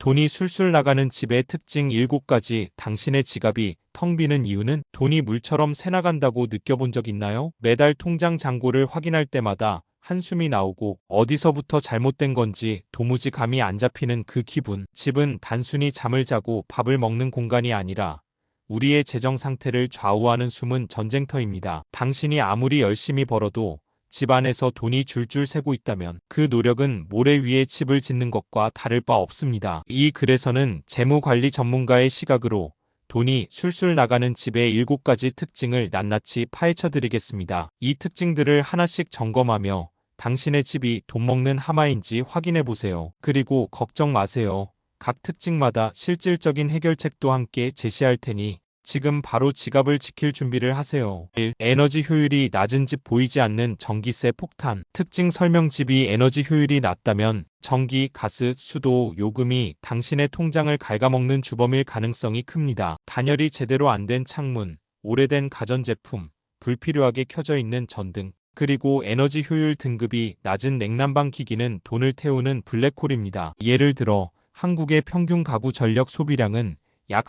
돈이 술술 나가는 집의 특징 7가지. 당신의 지갑이 텅 비는 이유는? 돈이 물처럼 새나간다고 느껴본 적 있나요? 매달 통장 잔고를 확인할 때마다 한숨이 나오고 어디서부터 잘못된 건지 도무지 감이 안 잡히는 그 기분. 집은 단순히 잠을 자고 밥을 먹는 공간이 아니라 우리의 재정 상태를 좌우하는 숨은 전쟁터입니다. 당신이 아무리 열심히 벌어도 집 안에서 돈이 줄줄 새고 있다면 그 노력은 모래 위에 집을 짓는 것과 다를 바 없습니다. 이 글에서는 재무관리 전문가의 시각으로 돈이 술술 나가는 집의 7가지 특징을 낱낱이 파헤쳐 드리겠습니다. 이 특징들을 하나씩 점검하며 당신의 집이 돈 먹는 하마인지 확인해 보세요. 그리고 걱정 마세요. 각 특징마다 실질적인 해결책도 함께 제시할 테니 지금 바로 지갑을 지킬 준비를 하세요. 1. 에너지 효율이 낮은 집. 보이지 않는 전기세 폭탄. 특징 설명. 집이 에너지 효율이 낮다면 전기, 가스, 수도, 요금이 당신의 통장을 갉아먹는 주범일 가능성이 큽니다. 단열이 제대로 안 된 창문, 오래된 가전제품, 불필요하게 켜져 있는 전등, 그리고 에너지 효율 등급이 낮은 냉난방 기기는 돈을 태우는 블랙홀입니다. 예를 들어 한국의 평균 가구 전력 소비량은 약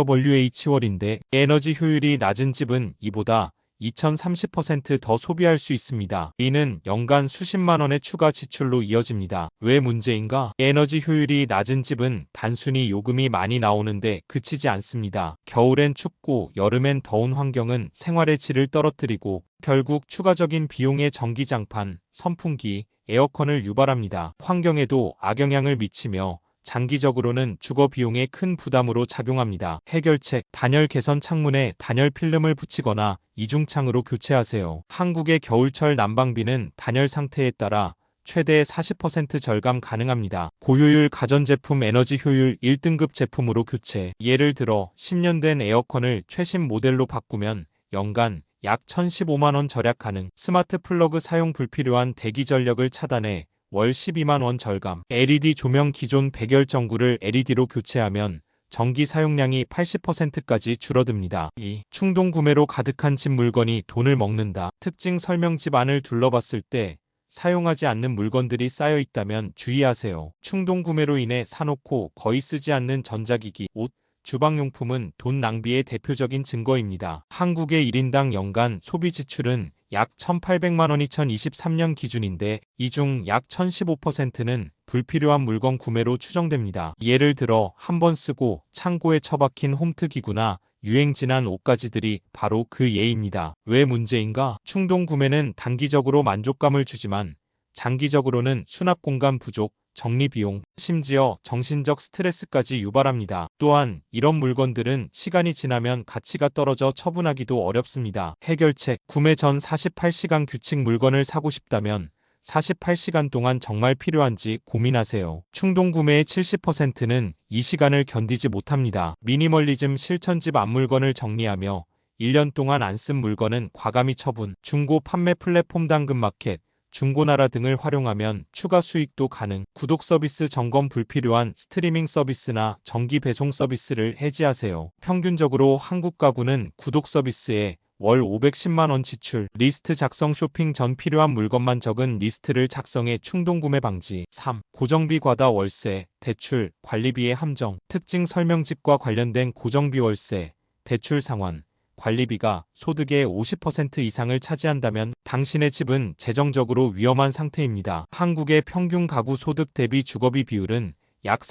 350kWh월인데 에너지 효율이 낮은 집은 이보다 2030% 더 소비할 수 있습니다. 이는 연간 수십만 원의 추가 지출로 이어집니다. 왜 문제인가? 에너지 효율이 낮은 집은 단순히 요금이 많이 나오는데 그치지 않습니다. 겨울엔 춥고 여름엔 더운 환경은 생활의 질을 떨어뜨리고 결국 추가적인 비용의 전기장판, 선풍기, 에어컨을 유발합니다. 환경에도 악영향을 미치며 장기적으로는 주거 비용에 큰 부담으로 작용합니다. 해결책. 단열 개선. 창문에 단열 필름을 붙이거나 이중창으로 교체하세요. 한국의 겨울철 난방비는 단열 상태에 따라 최대 40% 절감 가능합니다. 고효율 가전제품. 에너지 효율 1등급 제품으로 교체. 예를 들어 10년 된 에어컨을 최신 모델로 바꾸면 연간 약 1,015만 원 절약 가능. 스마트 플러그 사용. 불필요한 대기 전력을 차단해 월 12만 원 절감. LED 조명. 기존 백열 전구를 LED로 교체하면 전기 사용량이 80%까지 줄어듭니다. 2. 충동 구매로 가득한 집. 물건이 돈을 먹는다. 특징 설명. 집 안을 둘러봤을 때 사용하지 않는 물건들이 쌓여 있다면 주의하세요. 충동 구매로 인해 사놓고 거의 쓰지 않는 전자기기, 옷, 주방용품은 돈 낭비의 대표적인 증거입니다. 한국의 1인당 연간 소비 지출은 약 1,800만 원. 2023년 기준인데 이 중 약 1,015%는 불필요한 물건 구매로 추정됩니다. 예를 들어 한 번 쓰고 창고에 처박힌 홈트 기구나 유행 지난 옷가지들이 바로 그 예입니다. 왜 문제인가? 충동 구매는 단기적으로 만족감을 주지만 장기적으로는 수납 공간 부족, 정리비용, 심지어 정신적 스트레스까지 유발합니다. 또한 이런 물건들은 시간이 지나면 가치가 떨어져 처분하기도 어렵습니다. 해결책. 구매 전 48시간 규칙. 물건을 사고 싶다면 48시간 동안 정말 필요한지 고민하세요. 충동 구매의 70%는 이 시간을 견디지 못합니다. 미니멀리즘 실천. 집 앞 물건을 정리하며 1년 동안 안 쓴 물건은 과감히 처분. 중고 판매 플랫폼. 당근마켓, 중고나라 등을 활용하면 추가 수익도 가능. 구독 서비스 점검. 불필요한 스트리밍 서비스나 정기 배송 서비스를 해지하세요. 평균적으로 한국 가구는 구독 서비스에 월 510만 원 지출. 리스트 작성. 쇼핑 전 필요한 물건만 적은 리스트를 작성해 충동 구매 방지. 3. 고정비 과다. 월세, 대출, 관리비의 함정. 특징 설명. 집과 관련된 고정비. 월세, 대출 상환, 관리비가 소득의 50% 이상을 차지한다면 당신의 집은 재정적으로 위험한 상태입니다. 한국의 평균 가구 소득 대비 주거비 비율은 약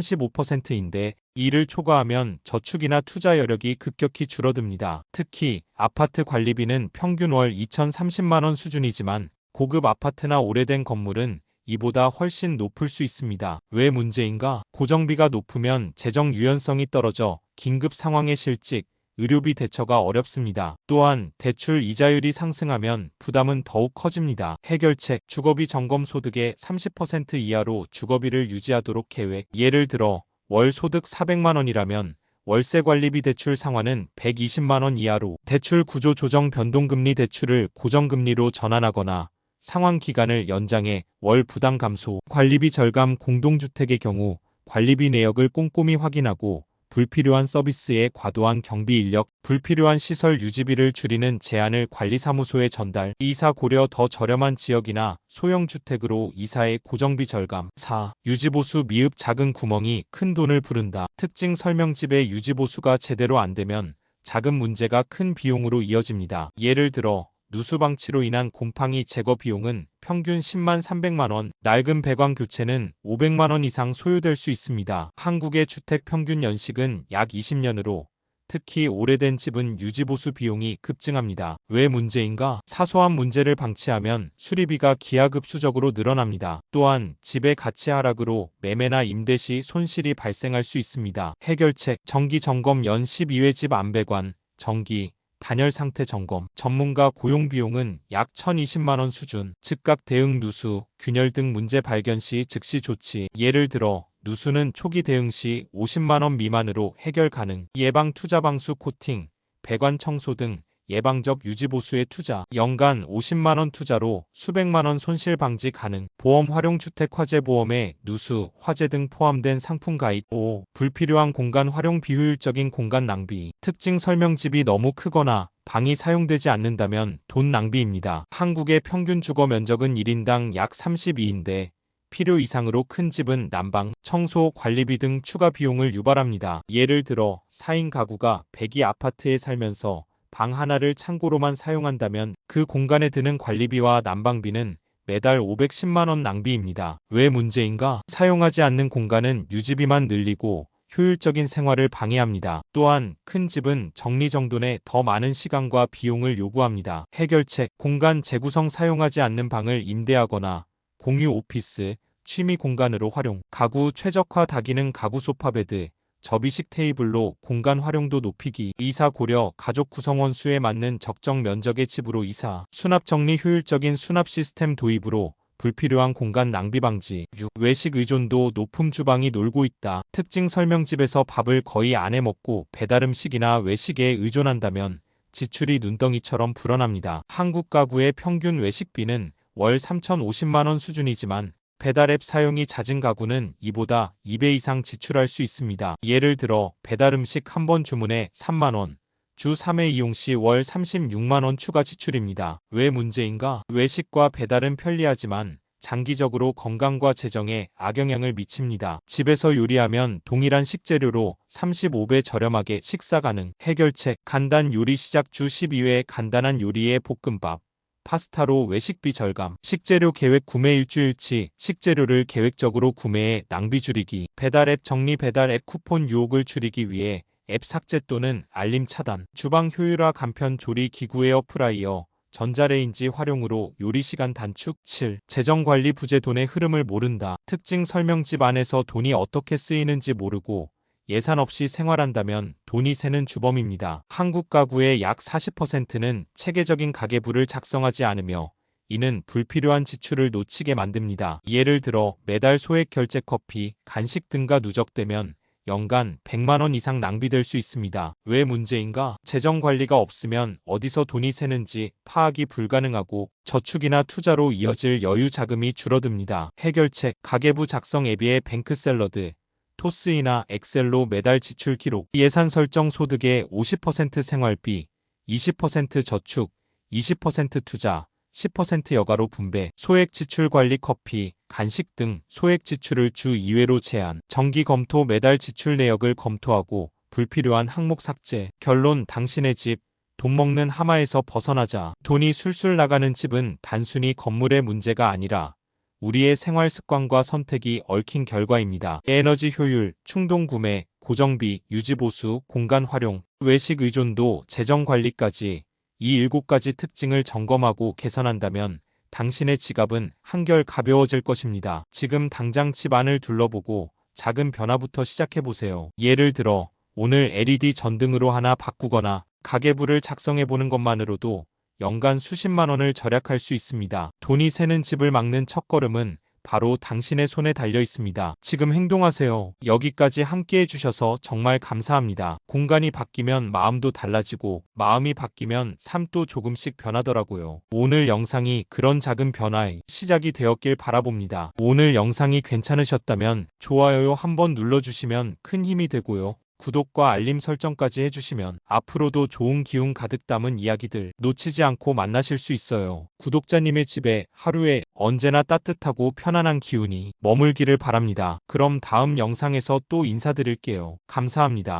3,035%인데 이를 초과하면 저축이나 투자 여력이 급격히 줄어듭니다. 특히 아파트 관리비는 평균 월 2,030만 원 수준이지만 고급 아파트나 오래된 건물은 이보다 훨씬 높을 수 있습니다. 왜 문제인가? 고정비가 높으면 재정 유연성이 떨어져 긴급 상황의 실직, 의료비 대처가 어렵습니다. 또한 대출 이자율이 상승하면 부담은 더욱 커집니다. 해결책. 주거비 점검. 소득의 30% 이하로 주거비를 유지하도록 계획. 예를 들어 월 소득 400만 원이라면 월세 관리비 대출 상환은 120만 원 이하로. 대출 구조 조정. 변동금리 대출을 고정금리로 전환하거나 상환 기간을 연장해 월 부담 감소. 관리비 절감. 공동주택의 경우 관리비 내역을 꼼꼼히 확인하고 불필요한 서비스의 과도한 경비 인력, 불필요한 시설 유지비를 줄이는 제안을 관리사무소에 전달. 이사 고려 더 저렴한 지역이나 소형 주택으로 이사의 고정비 절감. 4. 유지보수 미흡 작은 구멍이 큰 돈을 부른다. 특징 설명집의 유지보수가 제대로 안 되면 작은 문제가 큰 비용으로 이어집니다. 예를 들어 누수 방치로 인한 곰팡이 제거 비용은 평균 10만 300만 원, 낡은 배관 교체는 500만 원 이상 소요될 수 있습니다. 한국의 주택 평균 연식은 약 20년으로 특히 오래된 집은 유지보수 비용이 급증합니다. 왜 문제인가? 사소한 문제를 방치하면 수리비가 기하급수적으로 늘어납니다. 또한 집의 가치 하락으로 매매나 임대 시 손실이 발생할 수 있습니다. 해결책, 정기 점검 연 12회 집 안배관, 정기, 단열 상태 점검, 전문가 고용 비용은 약 1,020만 원 수준, 즉각 대응 누수, 균열 등 문제 발견 시 즉시 조치. 예를 들어 누수는 초기 대응 시 50만 원 미만으로 해결 가능. 예방 투자 방수 코팅, 배관 청소 등 예방적 유지보수에 투자. 연간 50만 원 투자로 수백만 원 손실 방지 가능. 보험 활용 주택 화재 보험에 누수, 화재 등 포함된 상품 가입. 5. 불필요한 공간 활용 비효율적인 공간 낭비. 특징 설명집이 너무 크거나 방이 사용되지 않는다면 돈 낭비입니다. 한국의 평균 주거 면적은 1인당 약 32인데 필요 이상으로 큰 집은 난방, 청소, 관리비 등 추가 비용을 유발합니다. 예를 들어 4인 가구가 백이 아파트에 살면서 방 하나를 창고로만 사용한다면 그 공간에 드는 관리비와 난방비는 매달 510만 원 낭비입니다. 왜 문제인가? 사용하지 않는 공간은 유지비만 늘리고 효율적인 생활을 방해합니다. 또한 큰 집은 정리정돈에 더 많은 시간과 비용을 요구합니다. 해결책, 공간 재구성 사용하지 않는 방을 임대하거나 공유 오피스, 취미 공간으로 활용. 가구 최적화 다기능 가구 소파베드, 접이식 테이블로 공간 활용도 높이기. 이사 고려 가족 구성원 수에 맞는 적정 면적의 집으로 이사. 수납 정리 효율적인 수납 시스템 도입으로 불필요한 공간 낭비 방지. 6. 외식 의존도 높음 주방이 놀고 있다. 특징 설명집에서 밥을 거의 안 해 먹고 배달음식이나 외식에 의존한다면 지출이 눈덩이처럼 불어납니다. 한국 가구의 평균 외식비는 월 3,050만 원 수준이지만 배달앱 사용이 잦은 가구는 이보다 2배 이상 지출할 수 있습니다. 예를 들어 배달음식 한 번 주문에 3만 원, 주 3회 이용 시 월 36만 원 추가 지출입니다. 왜 문제인가? 외식과 배달은 편리하지만 장기적으로 건강과 재정에 악영향을 미칩니다. 집에서 요리하면 동일한 식재료로 35배 저렴하게 식사 가능. 해결책, 간단 요리 시작 주 12회 간단한 요리의 볶음밥, 파스타로 외식비 절감. 식재료 계획 구매 일주일치, 식재료를 계획적으로 구매해 낭비 줄이기. 배달앱 정리 배달앱 쿠폰 유혹을 줄이기 위해 앱 삭제 또는 알림 차단. 주방 효율화 간편 조리 기구 에어프라이어, 전자레인지 활용으로 요리 시간 단축. 7. 재정관리 부재 돈의 흐름을 모른다. 특징 설명집 안에서 돈이 어떻게 쓰이는지 모르고 예산 없이 생활한다면 돈이 새는 주범입니다. 한국 가구의 약 40%는 체계적인 가계부를 작성하지 않으며 이는 불필요한 지출을 놓치게 만듭니다. 예를 들어 매달 소액 결제 커피, 간식 등과 누적되면 연간 100만 원 이상 낭비될 수 있습니다. 왜 문제인가? 재정 관리가 없으면 어디서 돈이 새는지 파악이 불가능하고 저축이나 투자로 이어질 여유 자금이 줄어듭니다. 해결책, 가계부 작성 앱의 뱅크 샐러드, 토스이나 엑셀로 매달 지출 기록. 예산 설정 소득의 50% 생활비, 20% 저축, 20% 투자, 10% 여가로 분배. 소액 지출 관리 커피, 간식 등 소액 지출을 주 2회로 제한. 정기 검토 매달 지출 내역을 검토하고 불필요한 항목 삭제. 결론, 당신의 집, 돈 먹는 하마에서 벗어나자. 돈이 술술 나가는 집은 단순히 건물의 문제가 아니라 우리의 생활 습관과 선택이 얽힌 결과입니다. 에너지 효율, 충동 구매, 고정비, 유지보수, 공간 활용, 외식 의존도, 재정 관리까지 이 7가지 특징을 점검하고 개선한다면 당신의 지갑은 한결 가벼워질 것입니다. 지금 당장 집 안을 둘러보고 작은 변화부터 시작해보세요. 예를 들어 오늘 LED 전등으로 하나 바꾸거나 가계부를 작성해보는 것만으로도 연간 수십만 원을 절약할 수 있습니다. 돈이 새는 집을 막는 첫걸음은 바로 당신의 손에 달려 있습니다. 지금 행동하세요. 여기까지 함께 해주셔서 정말 감사합니다. 공간이 바뀌면 마음도 달라지고 마음이 바뀌면 삶도 조금씩 변하더라고요. 오늘 영상이 그런 작은 변화의 시작이 되었길 바라봅니다. 오늘 영상이 괜찮으셨다면 좋아요 한번 눌러주시면 큰 힘이 되고요. 구독과 알림 설정까지 해주시면 앞으로도 좋은 기운 가득 담은 이야기들 놓치지 않고 만나실 수 있어요. 구독자님의 집에 하루에 언제나 따뜻하고 편안한 기운이 머물기를 바랍니다. 그럼 다음 영상에서 또 인사드릴게요. 감사합니다.